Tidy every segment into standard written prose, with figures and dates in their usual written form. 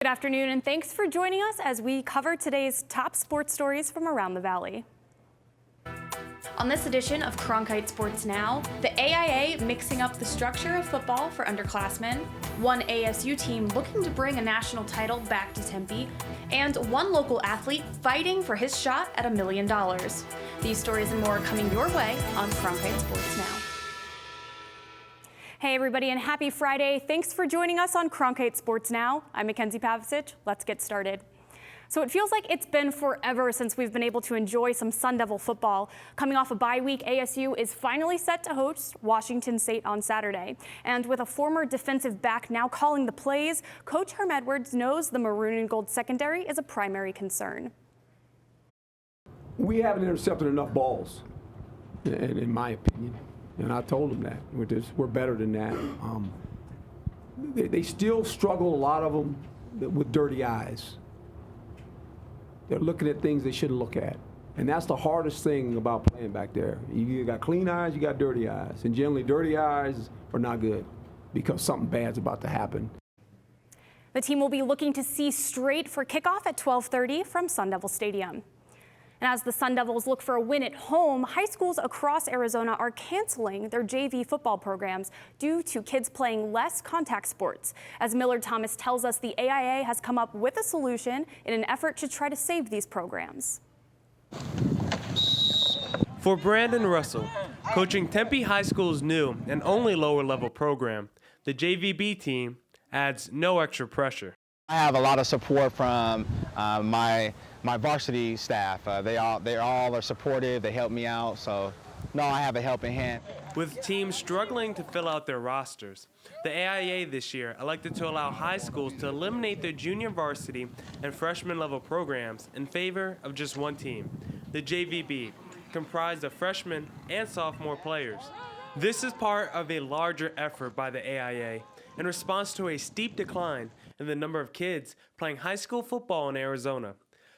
Good afternoon, and thanks for joining us as we cover today's top sports stories from around the Valley. On this edition of Cronkite Sports Now, the AIA mixing up the structure of football for underclassmen, one ASU team looking to bring a national title back to Tempe, and one local athlete fighting for his shot at $1 million. These stories and more are coming your way on Cronkite Sports Now. Hey everybody, and happy Friday. Thanks for joining us on Cronkite Sports Now. I'm Mackenzie Pavicic. Let's get started. So it feels like it's been forever since we've been able to enjoy some Sun Devil football. Coming off a bye week, ASU is finally set to host Washington State on Saturday. And with a former defensive back now calling the plays, Coach Herm Edwards knows the maroon and gold secondary is a primary concern. We haven't intercepted enough balls, in my opinion. And I told them that. We're better than that. They still struggle, a lot of them, with dirty eyes. They're looking at things they shouldn't look at. And that's the hardest thing about playing back there. You got clean eyes, you got dirty eyes. And generally, dirty eyes are not good because something bad's about to happen. The team will be looking to see straight for kickoff at 12:30 from Sun Devil Stadium. And as the Sun Devils look for a win at home, high schools across Arizona are canceling their JV football programs due to kids playing less contact sports. As Millard Thomas tells us, the AIA has come up with a solution in an effort to try to save these programs. For Brandon Russell, coaching Tempe High School's new and only lower-level program, the JVB team adds no extra pressure. I have a lot of support from my varsity staff. They all are supportive. They help me out. So, no, I have a helping hand. With teams struggling to fill out their rosters, the AIA this year elected to allow high schools to eliminate their junior varsity and freshman level programs in favor of just one team, the JVB, comprised of freshmen and sophomore players. This is part of a larger effort by the AIA in response to a steep decline in the number of kids playing high school football in Arizona.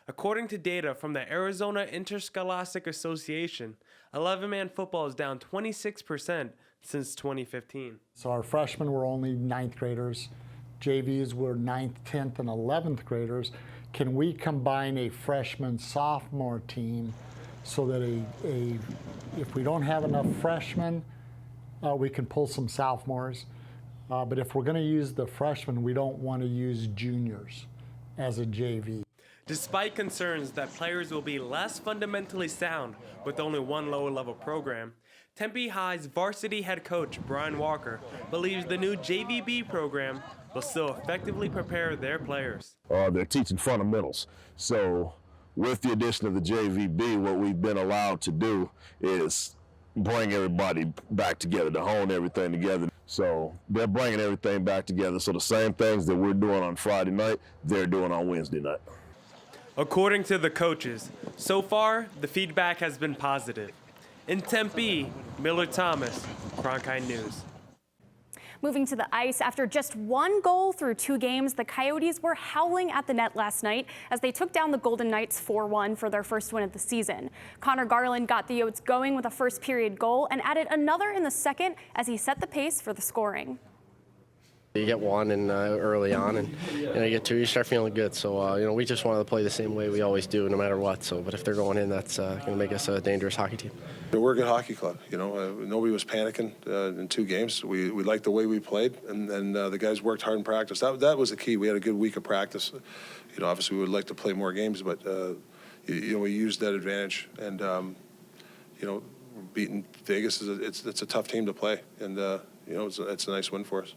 According to data from the Arizona Interscholastic Association, 11-man football is down 26% since 2015. So our freshmen were only 9th graders. JVs were 9th, 10th, and 11th graders. Can we combine a freshman-sophomore team so that if we don't have enough freshmen, we can pull some sophomores? But if we're going to use the freshmen, we don't want to use juniors as a JV. Despite concerns that players will be less fundamentally sound with only one lower-level program, Tempe High's varsity head coach Brian Walker believes the new JVB program will still effectively prepare their players. They're teaching fundamentals. So with the addition of the JVB, what we've been allowed to do is bring everybody back together, to hone everything together. So they're bringing everything back together. So the same things that we're doing on Friday night, they're doing on Wednesday night. According to the coaches, so far the feedback has been positive. In Tempe, Millard Thomas, Cronkite News. Moving to the ice, after just one goal through 2 games, the Coyotes were howling at the net last night as they took down the Golden Knights 4-1 for their first win of the season. Connor Garland got the Yotes going with a first-period goal and added another in the second as he set the pace for the scoring. You get one and early on, and you get two, you start feeling good. So we just wanted to play the same way we always do, no matter what. So, but if they're going in, that's going to make us a dangerous hockey team. We're a good hockey club. Nobody was panicking in 2 games. We liked the way we played, and the guys worked hard in practice. That was the key. We had a good week of practice. Obviously we would like to play more games, but we used that advantage. And beating Vegas it's a tough team to play, and it's a nice win for us.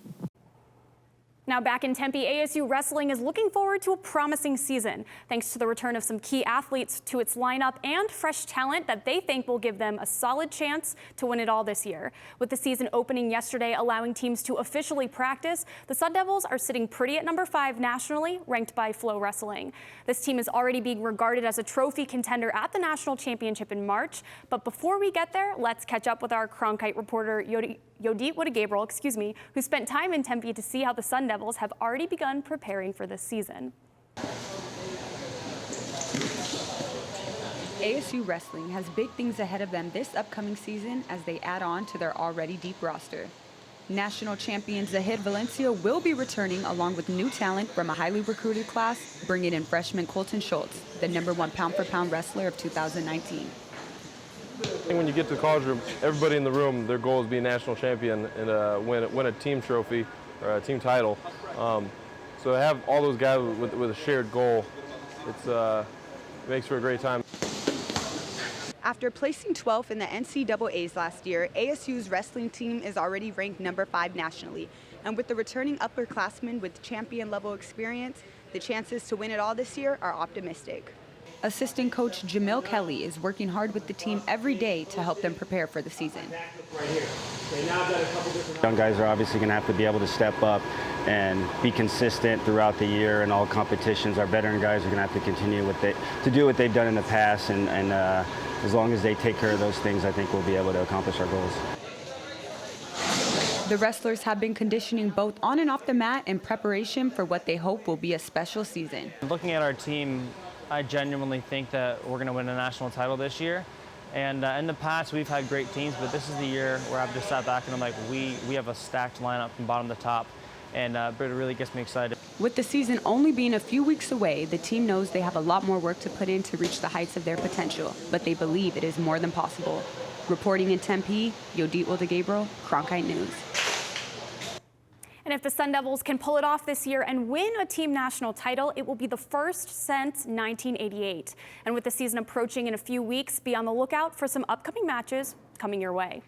Now back in Tempe, ASU Wrestling is looking forward to a promising season, thanks to the return of some key athletes to its lineup and fresh talent that they think will give them a solid chance to win it all this year. With the season opening yesterday, allowing teams to officially practice, the Sun Devils are sitting pretty at number 5 nationally, ranked by Flow Wrestling. This team is already being regarded as a trophy contender at the national championship in March. But before we get there, let's catch up with our Cronkite reporter, Yodit Wood-Gabriel, who spent time in Tempe to see how the Sun Devils have already begun preparing for this season. ASU Wrestling has big things ahead of them this upcoming season as they add on to their already deep roster. National champion Zahid Valencia will be returning along with new talent from a highly recruited class, bringing in freshman Colton Schultz, the #1 pound-for-pound wrestler of 2019. I think when you get to the college room, everybody in the room, their goal is to be a national champion and win a team trophy or a team title. So to have all those guys with a shared goal, it makes for a great time. After placing 12th in the NCAAs last year, ASU's wrestling team is already ranked #5 nationally. And with the returning upperclassmen with champion-level experience, the chances to win it all this year are optimistic. Assistant coach Jamil Kelly is working hard with the team every day to help them prepare for the season. Young guys are obviously going to have to be able to step up and be consistent throughout the year in all competitions. Our veteran guys are going to have to continue to do what they've done in the past, and as long as they take care of those things, I think we'll be able to accomplish our goals. The wrestlers have been conditioning both on and off the mat in preparation for what they hope will be a special season. Looking at our team, I genuinely think that we're going to win a national title this year. And in the past, we've had great teams, but this is the year where I've just sat back and I'm like, we have a stacked lineup from bottom to top, and but it really gets me excited. With the season only being a few weeks away, the team knows they have a lot more work to put in to reach the heights of their potential, but they believe it is more than possible. Reporting in Tempe, Yodit Wildegabriel, Cronkite News. And if the Sun Devils can pull it off this year and win a team national title, it will be the first since 1988. And with the season approaching in a few weeks, be on the lookout for some upcoming matches coming your way.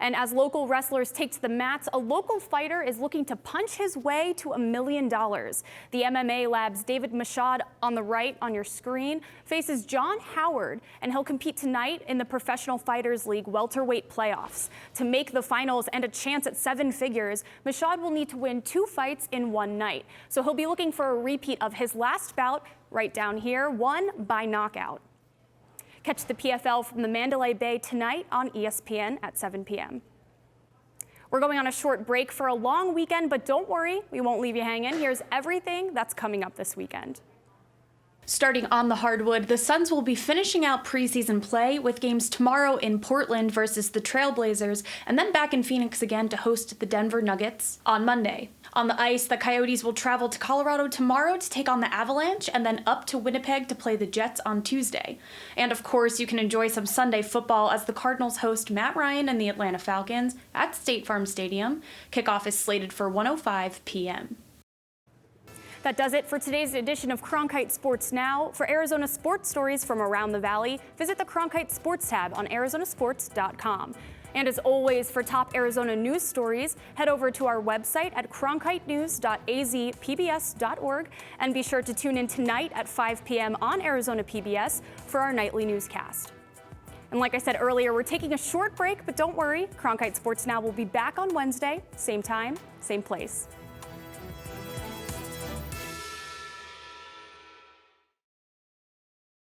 And as local wrestlers take to the mats, a local fighter is looking to punch his way to $1 million. The MMA Lab's David Mashad, on the right on your screen, faces John Howard, and he'll compete tonight in the Professional Fighters League welterweight playoffs. To make the finals and a chance at 7 figures, Mashad will need to win 2 fights in one night. So he'll be looking for a repeat of his last bout, right down here, won by knockout. Catch the PFL from the Mandalay Bay tonight on ESPN at 7 p.m. We're going on a short break for a long weekend, but don't worry, we won't leave you hanging. Here's everything that's coming up this weekend. Starting on the hardwood, the Suns will be finishing out preseason play with games tomorrow in Portland versus the Trailblazers, and then back in Phoenix again to host the Denver Nuggets on Monday. On the ice, the Coyotes will travel to Colorado tomorrow to take on the Avalanche, and then up to Winnipeg to play the Jets on Tuesday. And of course, you can enjoy some Sunday football as the Cardinals host Matt Ryan and the Atlanta Falcons at State Farm Stadium. Kickoff is slated for 1:05 p.m. That does it for today's edition of Cronkite Sports Now. For Arizona sports stories from around the valley, visit the Cronkite Sports tab on arizonasports.com. And as always, for top Arizona news stories, head over to our website at cronkitenews.azpbs.org, and be sure to tune in tonight at 5 p.m. on Arizona PBS for our nightly newscast. And like I said earlier, we're taking a short break, but don't worry, Cronkite Sports Now will be back on Wednesday, same time, same place.